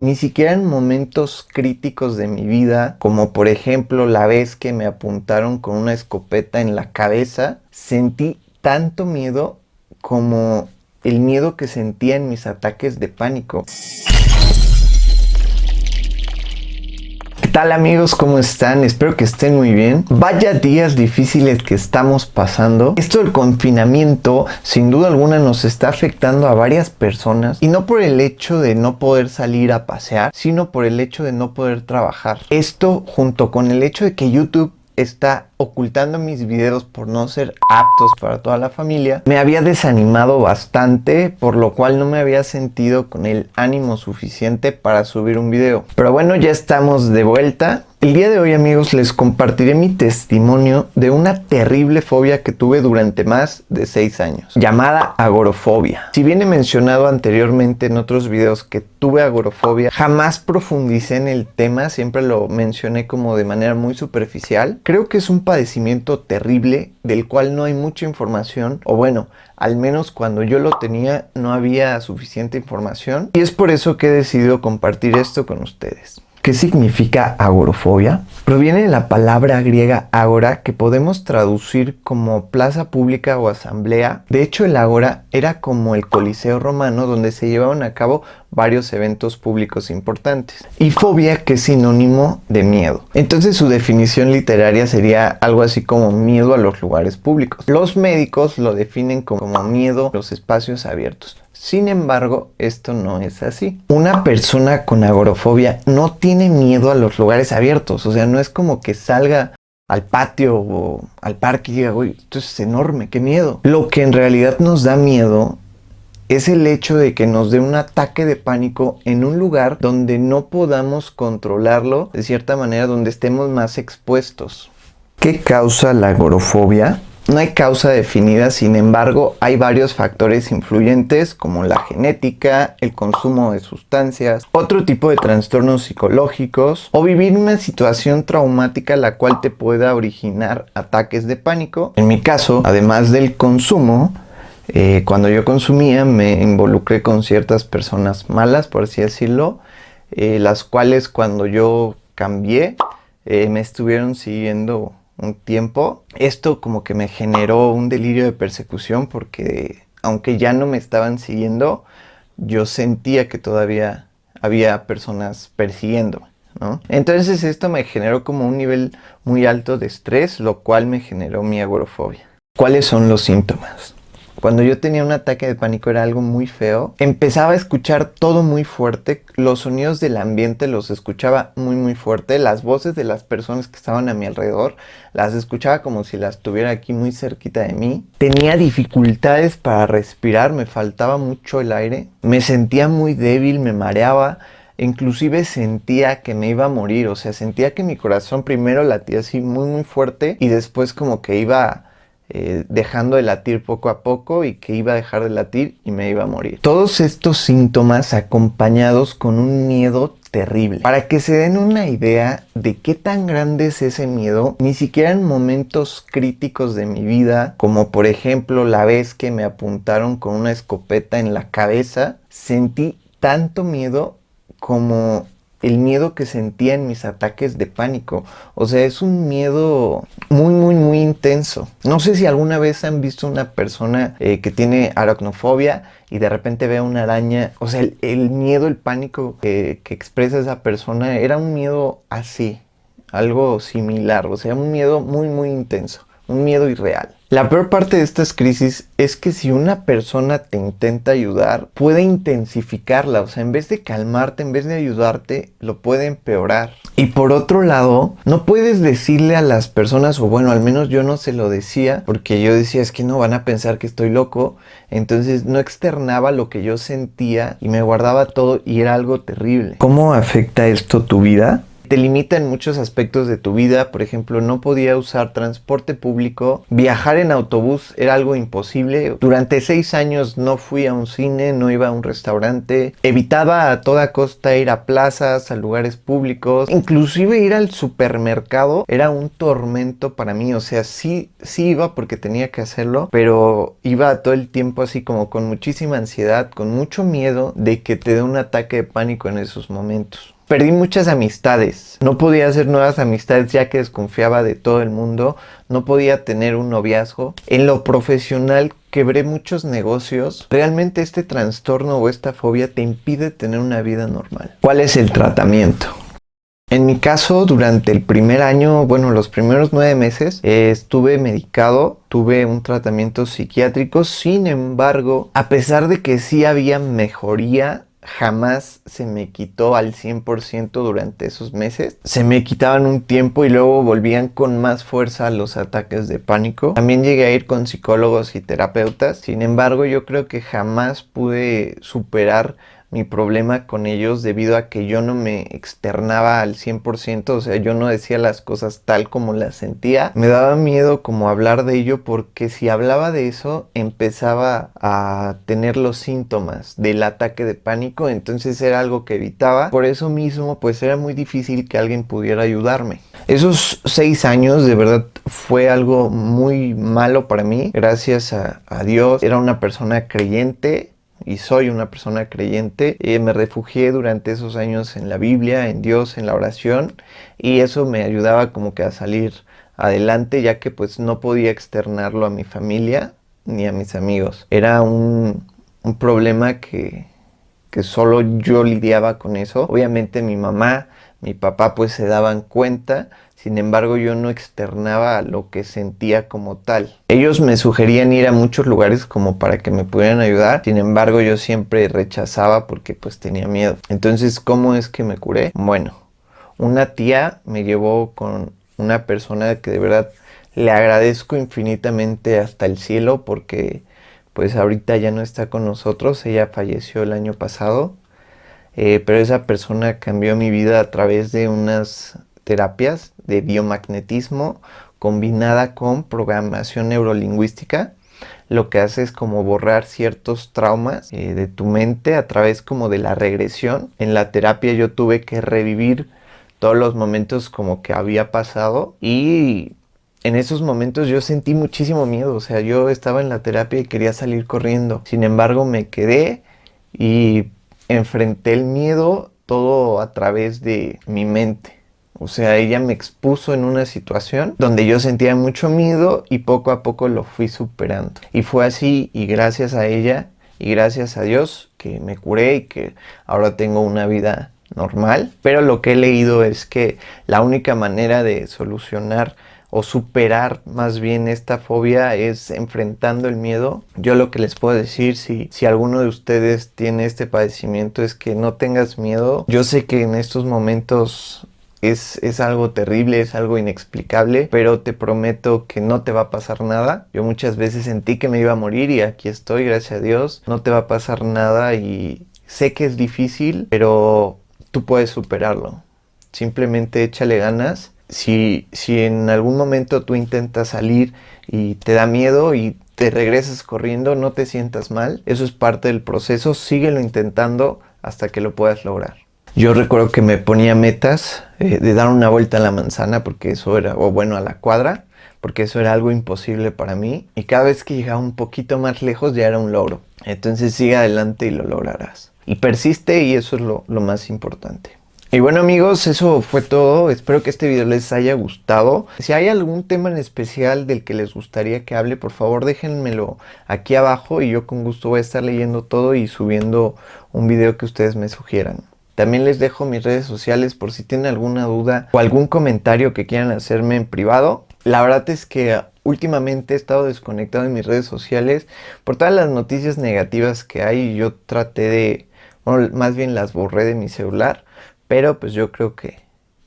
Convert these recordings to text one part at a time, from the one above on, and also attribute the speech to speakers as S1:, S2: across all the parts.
S1: Ni siquiera en momentos críticos de mi vida, como por ejemplo la vez que me apuntaron con una escopeta en la cabeza, sentí tanto miedo como el miedo que sentía en mis ataques de pánico. ¿Qué tal, amigos? ¿Cómo están? Espero que estén muy bien. Vaya días difíciles que estamos pasando. Esto del confinamiento sin duda alguna nos está afectando a varias personas, y no por el hecho de no poder salir a pasear, sino por el hecho de no poder trabajar. Esto junto con el hecho de que YouTube está ocultando mis videos por no ser aptos para toda la familia, me había desanimado bastante, por lo cual no me había sentido con el ánimo suficiente para subir un video. Pero bueno, ya estamos de vuelta. El día de hoy, amigos, les compartiré mi testimonio de una terrible fobia que tuve durante más de 6 años, llamada agorafobia. Si bien he mencionado anteriormente en otros videos que tuve agorafobia, jamás profundicé en el tema, siempre lo mencioné como de manera muy superficial. Creo que es un padecimiento terrible del cual no hay mucha información, o bueno, al menos cuando yo lo tenía no había suficiente información, y es por eso que he decidido compartir esto con ustedes. ¿Qué significa agorafobia? Proviene de la palabra griega agora, que podemos traducir como plaza pública o asamblea. De hecho, el agora era como el Coliseo romano, donde se llevaban a cabo varios eventos públicos importantes. Y fobia, que es sinónimo de miedo. Entonces su definición literaria sería algo así como miedo a los lugares públicos. Los médicos lo definen como miedo a los espacios abiertos. Sin embargo, esto no es así. Una persona con agorafobia no tiene miedo a los lugares abiertos. O sea, no es como que salga al patio o al parque y diga, uy, esto es enorme, qué miedo. Lo que en realidad nos da miedo es el hecho de que nos dé un ataque de pánico en un lugar donde no podamos controlarlo, de cierta manera, donde estemos más expuestos. ¿Qué causa la agorafobia? No hay causa definida, sin embargo, hay varios factores influyentes como la genética, el consumo de sustancias, otro tipo de trastornos psicológicos o vivir una situación traumática la cual te pueda originar ataques de pánico. En mi caso, además del consumo, cuando yo consumía me involucré con ciertas personas malas, por así decirlo, las cuales cuando yo cambié me estuvieron siguiendo un tiempo. Esto como que me generó un delirio de persecución, porque aunque ya no me estaban siguiendo, yo sentía que todavía había personas persiguiéndome, ¿no? Entonces esto me generó como un nivel muy alto de estrés, lo cual me generó mi agorafobia. ¿Cuáles son los síntomas? Cuando yo tenía un ataque de pánico era algo muy feo. Empezaba a escuchar todo muy fuerte. Los sonidos del ambiente los escuchaba muy fuerte. Las voces de las personas que estaban a mi alrededor las escuchaba como si las tuviera aquí muy cerquita de mí. Tenía dificultades para respirar, me faltaba mucho el aire. Me sentía muy débil, me mareaba. Inclusive sentía que me iba a morir. O sea, sentía que mi corazón primero latía así muy fuerte y después como que iba dejando de latir poco a poco, y que iba a dejar de latir y me iba a morir. Todos estos síntomas acompañados con un miedo terrible. Para que se den una idea de qué tan grande es ese miedo, ni siquiera en momentos críticos de mi vida, como por ejemplo la vez que me apuntaron con una escopeta en la cabeza, sentí tanto miedo como el miedo que sentía en mis ataques de pánico. O sea, es un miedo muy intenso. No sé si alguna vez han visto una persona que tiene aracnofobia y de repente ve una araña. O sea, el miedo, el pánico que expresa esa persona era un miedo así, algo similar. O sea, un miedo muy intenso, un miedo irreal. La peor parte de estas crisis es que si una persona te intenta ayudar, puede intensificarla. O sea, en vez de calmarte, en vez de ayudarte, lo puede empeorar. Y por otro lado, no puedes decirle a las personas, o bueno, al menos yo no se lo decía, porque yo decía, es que no van a pensar que estoy loco. Entonces no externaba lo que yo sentía y me guardaba todo, y era algo terrible. ¿Cómo afecta esto tu vida? te limita en muchos aspectos de tu vida. Por ejemplo, no podía usar transporte público, viajar en autobús era algo imposible. Durante 6 años no fui a un cine, no iba a un restaurante, evitaba a toda costa ir a plazas, a lugares públicos, inclusive ir al supermercado era un tormento para mí. O sea, sí iba porque tenía que hacerlo, pero iba todo el tiempo así como con muchísima ansiedad, con mucho miedo de que te dé un ataque de pánico en esos momentos. Perdí muchas amistades, no podía hacer nuevas amistades ya que desconfiaba de todo el mundo, no podía tener un noviazgo. En lo profesional quebré muchos negocios. Realmente este trastorno o esta fobia te impide tener una vida normal. ¿Cuál es el tratamiento? En mi caso, durante el primer año, bueno, los primeros 9 meses, estuve medicado, tuve un tratamiento psiquiátrico. Sin embargo, a pesar de que sí había mejoría, jamás se me quitó al 100% durante esos meses. Se me quitaban un tiempo y luego volvían con más fuerza los ataques de pánico. También llegué a ir con psicólogos y terapeutas. Sin embargo, yo creo que jamás pude superar mi problema con ellos debido a que yo no me externaba al 100%, o sea, yo no decía las cosas tal como las sentía. Me daba miedo como hablar de ello porque si hablaba de eso empezaba a tener los síntomas del ataque de pánico, entonces era algo que evitaba. Por eso mismo pues era muy difícil que alguien pudiera ayudarme. Esos 6 años de verdad fue algo muy malo para mí. Gracias a Dios, era una persona creyente. Y soy una persona creyente. Me refugié durante esos años en la Biblia, en Dios, en la oración, y eso me ayudaba como que a salir adelante, ya que pues no podía externarlo a mi familia ni a mis amigos. Era un problema que solo yo lidiaba con eso. Obviamente mi mamá, mi papá pues se daban cuenta. Sin embargo, yo no externaba lo que sentía como tal. Ellos me sugerían ir a muchos lugares como para que me pudieran ayudar. Sin embargo, yo siempre rechazaba porque pues tenía miedo. Entonces, ¿cómo es que me curé? Bueno, una tía me llevó con una persona que de verdad le agradezco infinitamente hasta el cielo porque pues ahorita ya no está con nosotros. Ella falleció el año pasado. Pero esa persona cambió mi vida a través de unas terapias de biomagnetismo combinada con programación neurolingüística. Lo que hace es como borrar ciertos traumas de tu mente a través como de la regresión. En la terapia yo tuve que revivir todos los momentos como que había pasado y en esos momentos yo sentí muchísimo miedo. O sea, yo estaba en la terapia y quería salir corriendo. Sin embargo, me quedé y enfrenté el miedo todo a través de mi mente. O sea, ella me expuso en una situación donde yo sentía mucho miedo y poco a poco lo fui superando. Y fue así, y gracias a ella y gracias a Dios que me curé y que ahora tengo una vida normal. Pero lo que he leído es que la única manera de solucionar o superar más bien esta fobia es enfrentando el miedo. Yo lo que les puedo decir, si alguno de ustedes tiene este padecimiento, es que no tengas miedo. Yo sé que en estos momentos es algo terrible, es algo inexplicable, pero te prometo que no te va a pasar nada. Yo muchas veces sentí que me iba a morir y aquí estoy, gracias a Dios. No te va a pasar nada y sé que es difícil, pero tú puedes superarlo. Simplemente échale ganas. Si en algún momento tú intentas salir y te da miedo y te regresas corriendo, no te sientas mal. Eso es parte del proceso. Síguelo intentando hasta que lo puedas lograr. Yo recuerdo que me ponía metas de dar una vuelta a la manzana porque eso era, o bueno, a la cuadra, porque eso era algo imposible para mí. Y cada vez que llegaba un poquito más lejos ya era un logro. Entonces sigue adelante y lo lograrás. Y persiste y eso es lo más importante. Y bueno amigos, eso fue todo. Espero que este video les haya gustado. Si hay algún tema en especial del que les gustaría que hable, por favor déjenmelo aquí abajo y yo con gusto voy a estar leyendo todo y subiendo un video que ustedes me sugieran. También les dejo mis redes sociales por si tienen alguna duda o algún comentario que quieran hacerme en privado. La verdad es que últimamente he estado desconectado en mis redes sociales por todas las noticias negativas que hay. Yo traté de, bueno, más bien las borré de mi celular. Pero pues yo creo que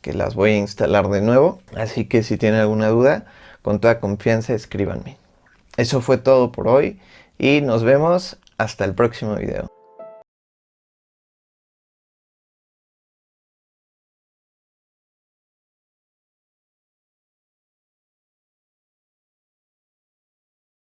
S1: las voy a instalar de nuevo. Así que si tienen alguna duda, con toda confianza escríbanme. Eso fue todo por hoy y nos vemos hasta el próximo video.